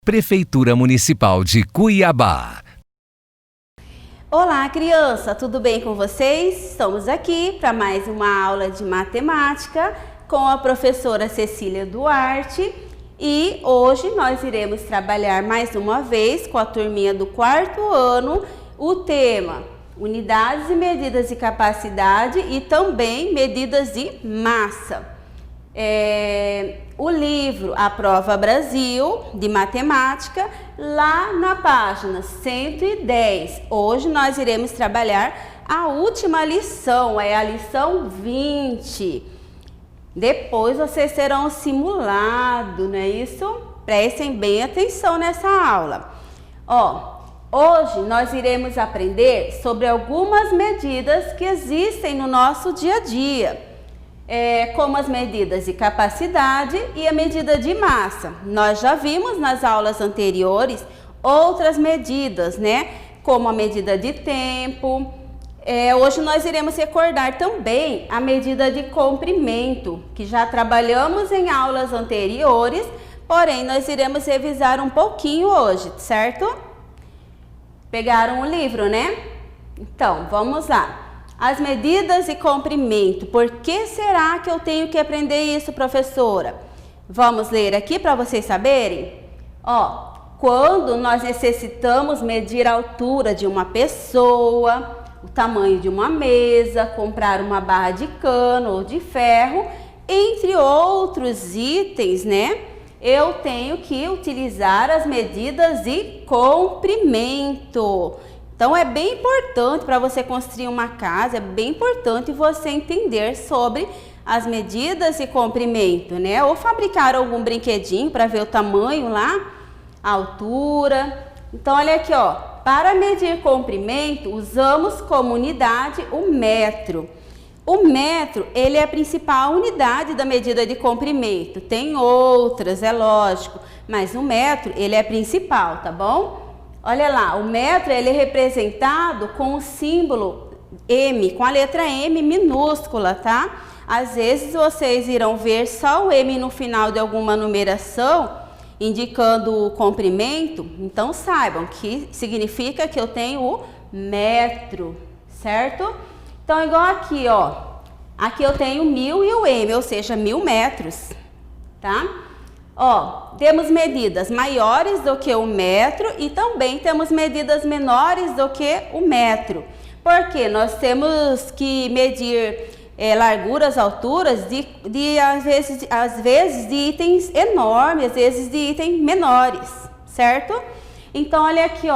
Prefeitura Municipal de Cuiabá. Olá, criança, tudo bem com vocês? Estamos aqui para mais uma aula de matemática com a professora Cecília Duarte e hoje nós iremos trabalhar mais uma vez com a turminha do quarto ano o tema unidades e medidas de capacidade e também medidas de massa. O livro A Prova Brasil de Matemática, lá na página 110. Hoje nós iremos trabalhar a última lição, é a lição 20. Depois vocês terão simulado, não é isso? Prestem bem atenção nessa aula. Hoje nós iremos aprender sobre algumas medidas que existem no nosso dia a dia. Como as medidas de capacidade e a medida de massa. Nós já vimos nas aulas anteriores outras medidas, né? Como a medida de tempo. Hoje nós iremos recordar também a medida de comprimento, que já trabalhamos em aulas anteriores, porém nós iremos revisar um pouquinho hoje, certo? Pegaram o livro, né? Então, vamos lá. As medidas de comprimento. Por que será que eu tenho que aprender isso, professora? Vamos ler aqui para vocês saberem? Quando nós necessitamos medir a altura de uma pessoa, o tamanho de uma mesa, comprar uma barra de cano ou de ferro, entre outros itens, né? Eu tenho que utilizar as medidas de comprimento. Então, é bem importante para você construir uma casa, é bem importante você entender sobre as medidas de comprimento, né? Ou fabricar algum brinquedinho para ver o tamanho lá, a altura. Então, olha aqui, para medir comprimento, usamos como unidade o metro. O metro, ele é a principal unidade da medida de comprimento. Tem outras, é lógico, mas o metro, ele é a principal, tá bom? Olha lá, o metro ele é representado com o símbolo M, com a letra M minúscula, tá? Às vezes vocês irão ver só o M no final de alguma numeração, indicando o comprimento. Então saibam que significa que eu tenho o metro, certo? Então igual aqui, aqui eu tenho 1000 e o M, ou seja, 1000 metros, tá? Temos medidas maiores do que o metro e também temos medidas menores do que o metro. Porque nós temos que medir larguras, alturas às vezes de itens enormes, às vezes de itens menores, certo? Então, olha aqui,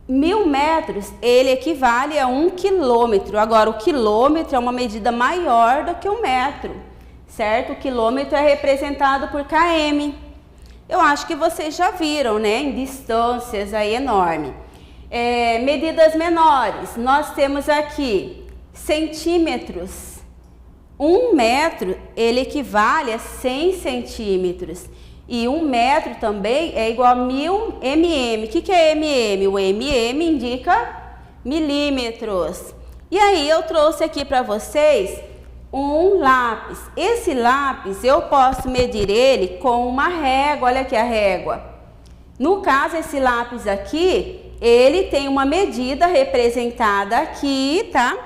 1000 metros, ele equivale a 1 quilômetro. Agora, o quilômetro é uma medida maior do que o metro. Certo? O quilômetro é representado por km. Eu acho que vocês já viram, né? Em distâncias aí enormes. Medidas menores, nós temos aqui centímetros. 1 metro, ele equivale a 100 centímetros. E 1 metro também é igual a 1000 mm. O que é mm? O mm indica milímetros. E aí eu trouxe aqui para vocês um lápis. Esse lápis eu posso medir ele com uma régua. Olha aqui a régua. No caso, esse lápis aqui, ele tem uma medida representada aqui, tá?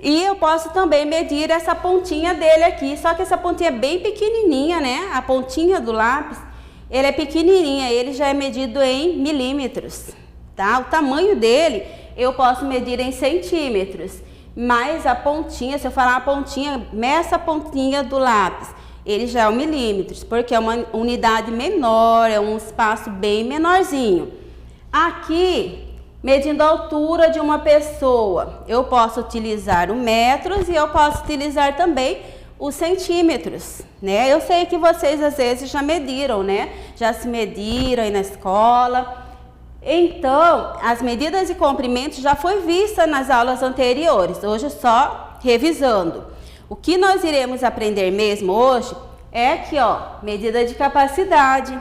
E eu posso também medir essa pontinha dele aqui, só que essa pontinha é bem pequenininha, né? A pontinha do lápis, ele é pequenininha, ele já é medido em milímetros, tá? O tamanho dele eu posso medir em centímetros. Mas a pontinha, se eu falar a pontinha, meça a pontinha do lápis, ele já é um milímetros, porque é uma unidade menor, é um espaço bem menorzinho. Aqui, medindo a altura de uma pessoa, eu posso utilizar o metros e eu posso utilizar também os centímetros, né? Eu sei que vocês às vezes já mediram, né? Já se mediram aí na escola. Então, as medidas de comprimento já foi vista nas aulas anteriores, hoje só revisando. O que nós iremos aprender mesmo hoje é aqui, medida de capacidade.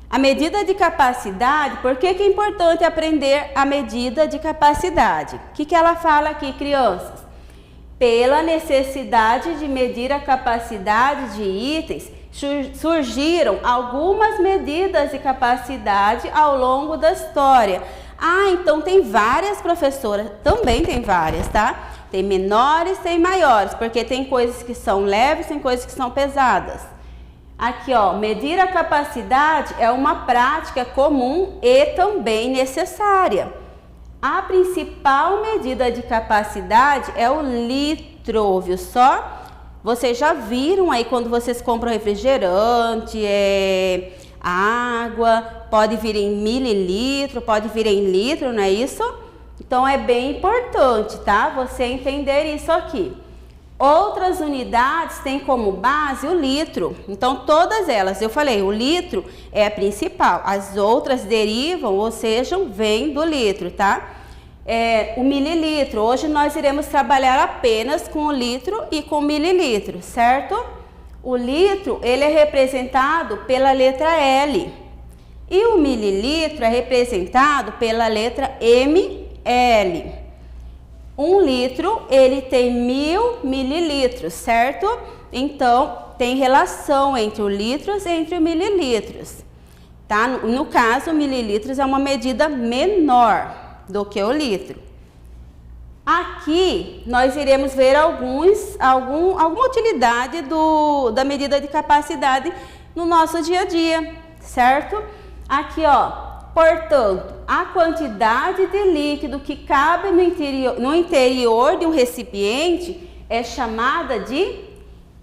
A medida de capacidade, por que é importante aprender a medida de capacidade? O que ela fala aqui, crianças? Pela necessidade de medir a capacidade de itens surgiram algumas medidas de capacidade ao longo da história. Ah, então tem várias, professoras, também tem várias, tá? Tem menores, tem maiores, porque tem coisas que são leves, tem coisas que são pesadas. Aqui, ó, medir a capacidade é uma prática comum e também necessária. A principal medida de capacidade é o litro, viu só? Vocês já viram aí quando vocês compram refrigerante, água, pode vir em mililitro, pode vir em litro, não é isso? Então é bem importante, tá? Você entender isso aqui. Outras unidades têm como base o litro. Então todas elas, eu falei, o litro é a principal. As outras derivam, ou seja, vêm do litro, tá? O mililitro. Hoje nós iremos trabalhar apenas com o litro e com o mililitro, certo? O litro, ele é representado pela letra L. E o mililitro é representado pela letra ml. 1 litro, ele tem 1000 mililitros, certo? Então, tem relação entre o litros e entre os mililitros, tá? No caso, mililitros é uma medida menor do que o litro. Aqui, nós iremos ver alguma utilidade da medida de capacidade no nosso dia a dia, certo? Aqui, ó, portanto, a quantidade de líquido que cabe no interior de um recipiente é chamada de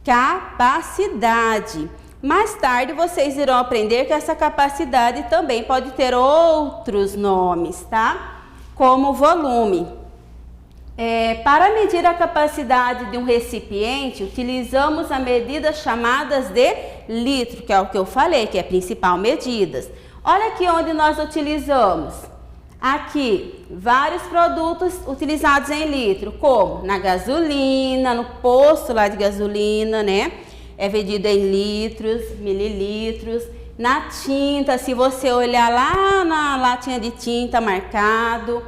capacidade. Mais tarde, vocês irão aprender que essa capacidade também pode ter outros nomes, tá? Como volume. Para medir a capacidade de um recipiente, utilizamos a medida chamadas de litro, que é o que eu falei, que é a principal medida. Olha aqui onde nós utilizamos. Aqui, vários produtos utilizados em litro, como na gasolina, no posto lá de gasolina, né? É medido em litros, mililitros. Na tinta, se você olhar lá na latinha de tinta marcado.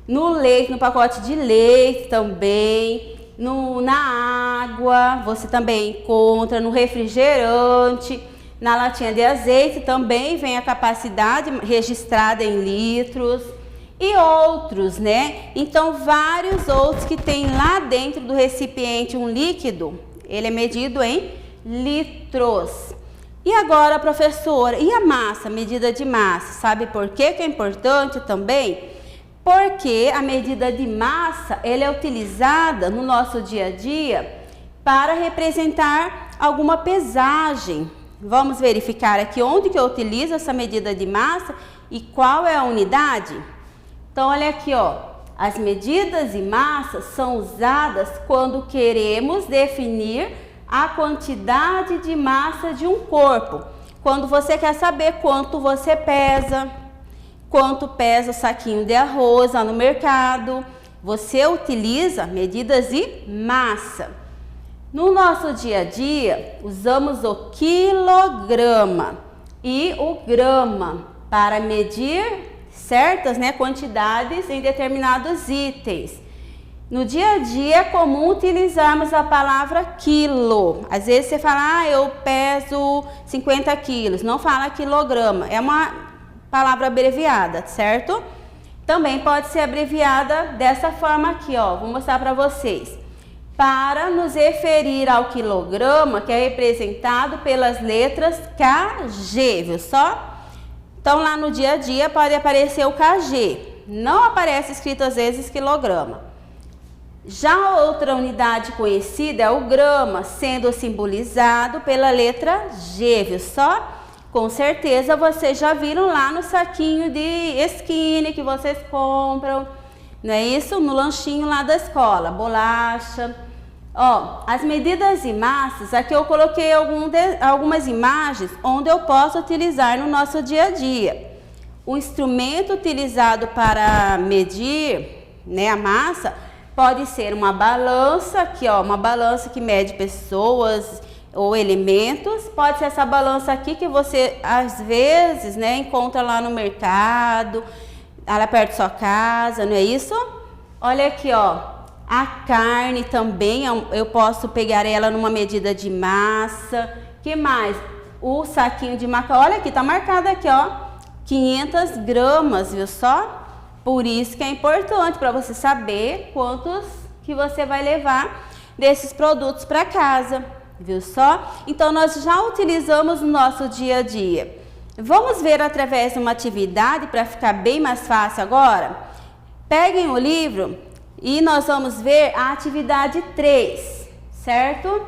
No leite, no pacote de leite também. Na água, você também encontra. No refrigerante. Na latinha de azeite também vem a capacidade registrada em litros. E outros, né? Então, vários outros que tem lá dentro do recipiente um líquido, ele é medido em litros. E agora, professora, e a massa, medida de massa? Sabe por que é importante também? Porque a medida de massa, ela é utilizada no nosso dia a dia para representar alguma pesagem. Vamos verificar aqui onde que eu utilizo essa medida de massa e qual é a unidade? Então, olha aqui, ó. As medidas de massa são usadas quando queremos definir a quantidade de massa de um corpo. Quando você quer saber quanto você pesa, quanto pesa o saquinho de arroz lá no mercado, você utiliza medidas de massa. No nosso dia a dia, usamos o quilograma e o grama para medir certas, né, quantidades em determinados itens. No dia a dia é comum utilizarmos a palavra quilo. Às vezes você fala, eu peso 50 quilos. Não fala quilograma. É uma palavra abreviada, certo? Também pode ser abreviada dessa forma aqui, ó. Vou mostrar para vocês. Para nos referir ao quilograma, que é representado pelas letras KG, viu só? Então, lá no dia a dia pode aparecer o KG. Não aparece escrito às vezes quilograma. Já outra unidade conhecida é o grama, sendo simbolizado pela letra G, viu só? Com certeza vocês já viram lá no saquinho de skinny que vocês compram, não é isso? No lanchinho lá da escola, bolacha. Ó, as medidas de massas, aqui eu coloquei algumas imagens onde eu posso utilizar no nosso dia a dia. O instrumento utilizado para medir, né, a massa pode ser uma balança, aqui ó, uma balança que mede pessoas ou elementos. Pode ser essa balança aqui que você às vezes, né, encontra lá no mercado, lá perto da sua casa, não é isso? Olha aqui, ó. A carne também, eu posso pegar ela numa medida de massa. Que mais? o saquinho de macarrão. Olha aqui, tá marcado aqui, ó, 500 gramas, viu só? Por isso que é importante para você saber quantos que você vai levar desses produtos para casa, viu só? Então, nós já utilizamos no nosso dia a dia. Vamos ver através de uma atividade para ficar bem mais fácil agora? Peguem o livro e nós vamos ver a atividade 3, certo?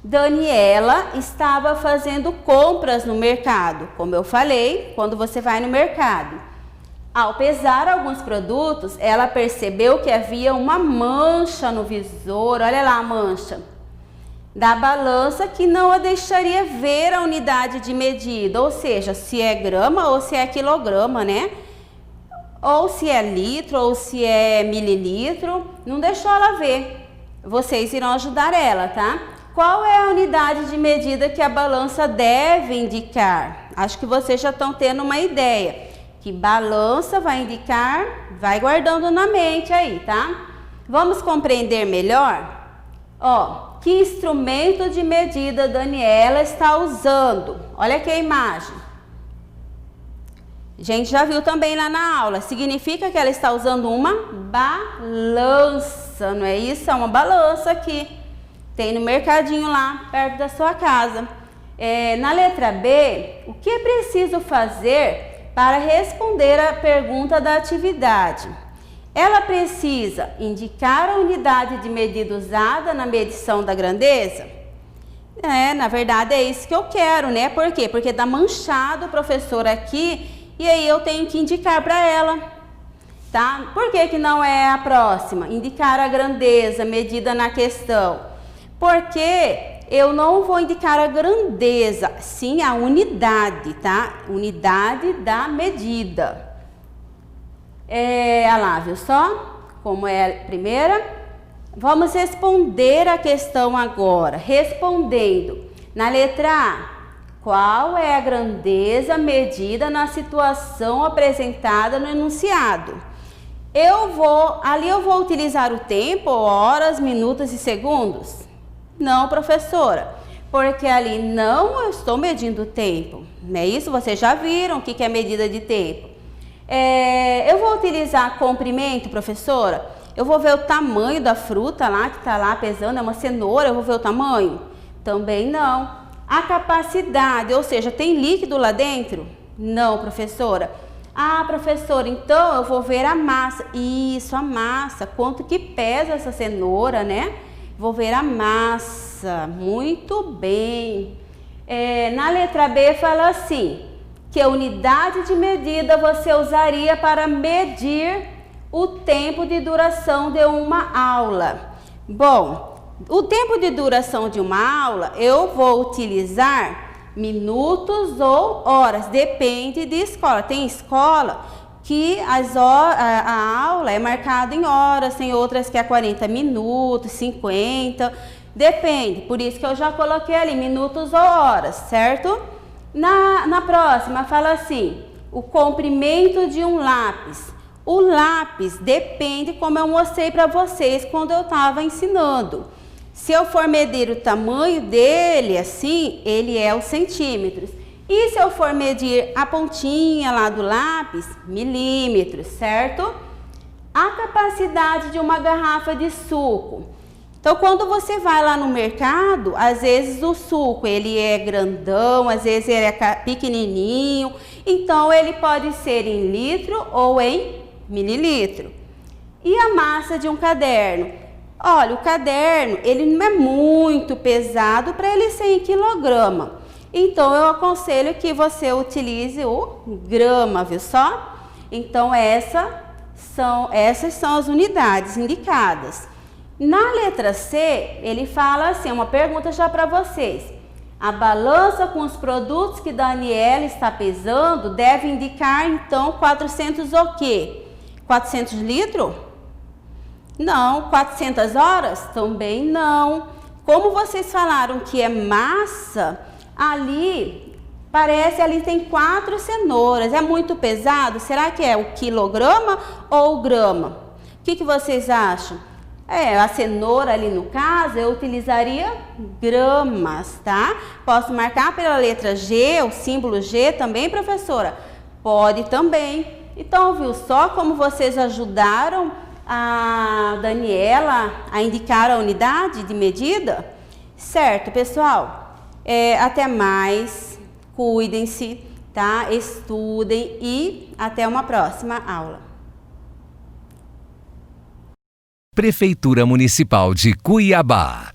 Daniela estava fazendo compras no mercado, como eu falei, quando você vai no mercado. Ao pesar alguns produtos, ela percebeu que havia uma mancha no visor, olha lá a mancha, da balança que não a deixaria ver a unidade de medida, ou seja, se é grama ou se é quilograma, né? Ou se é litro ou se é mililitro, não deixou ela ver. Vocês irão ajudar ela, tá? Qual é a unidade de medida que a balança deve indicar? Acho que vocês já estão tendo uma ideia. Que balança vai indicar, vai guardando na mente aí, tá? Vamos compreender melhor? Ó, que instrumento de medida Daniela está usando? Olha aqui a imagem. A gente já viu também lá na aula. Significa que ela está usando uma balança, não é isso? É uma balança aqui. Tem no mercadinho lá, perto da sua casa. Na letra B, o que é preciso fazer para responder a pergunta da atividade? Ela precisa indicar a unidade de medida usada na medição da grandeza? Na verdade é isso que eu quero, né? Por quê? Porque tá manchado o professor aqui e aí eu tenho que indicar para ela, tá? Por que que não é a próxima? Indicar a grandeza medida na questão. Porque eu não vou indicar a grandeza, sim a unidade, tá? Unidade da medida. Olha lá, viu só? Como é a primeira? Vamos responder a questão agora. Respondendo. Na letra A, qual é a grandeza medida na situação apresentada no enunciado? Ali eu vou utilizar o tempo, horas, minutos e segundos? Não, professora, porque ali não eu estou medindo o tempo, não é isso? Vocês já viram o que é medida de tempo. Eu vou utilizar comprimento, professora? Eu vou ver o tamanho da fruta lá, que está lá pesando, é uma cenoura, eu vou ver o tamanho? Também não. A capacidade, ou seja, tem líquido lá dentro? Não, professora. Ah, professora, então eu vou ver a massa. Isso, a massa, quanto que pesa essa cenoura, né? Vou ver a massa, muito bem. Na letra B fala assim, que a unidade de medida você usaria para medir o tempo de duração de uma aula. Bom, o tempo de duração de uma aula eu vou utilizar minutos ou horas, depende de escola. Tem escola que a aula é marcada em horas, tem outras que é 40 minutos, 50, depende. Por isso que eu já coloquei ali minutos ou horas, certo? Na próxima fala assim, o comprimento de um lápis. O lápis depende, como eu mostrei para vocês quando eu estava ensinando. Se eu for medir o tamanho dele assim, ele é os centímetros. E se eu for medir a pontinha lá do lápis, milímetros, certo? A capacidade de uma garrafa de suco. Então, quando você vai lá no mercado, às vezes o suco ele é grandão, às vezes ele é pequenininho. Então, ele pode ser em litro ou em mililitro. E a massa de um caderno? Olha, o caderno ele não é muito pesado para ele ser em quilograma. Então, eu aconselho que você utilize o grama, viu só? Então, essas são as unidades indicadas. Na letra C, ele fala assim, uma pergunta já para vocês. A balança com os produtos que Daniela está pesando deve indicar, então, 400 o quê? 400 litros? Não. 400 horas? Também não. Como vocês falaram que é massa... Ali tem 4 cenouras. É muito pesado? Será que é o quilograma ou o grama? O que vocês acham? A cenoura ali no caso, eu utilizaria gramas, tá? Posso marcar pela letra G, o símbolo G também, professora? Pode também. Então, viu só como vocês ajudaram a Daniela a indicar a unidade de medida? Certo, pessoal? Até mais, cuidem-se, tá? Estudem e até uma próxima aula. Prefeitura Municipal de Cuiabá.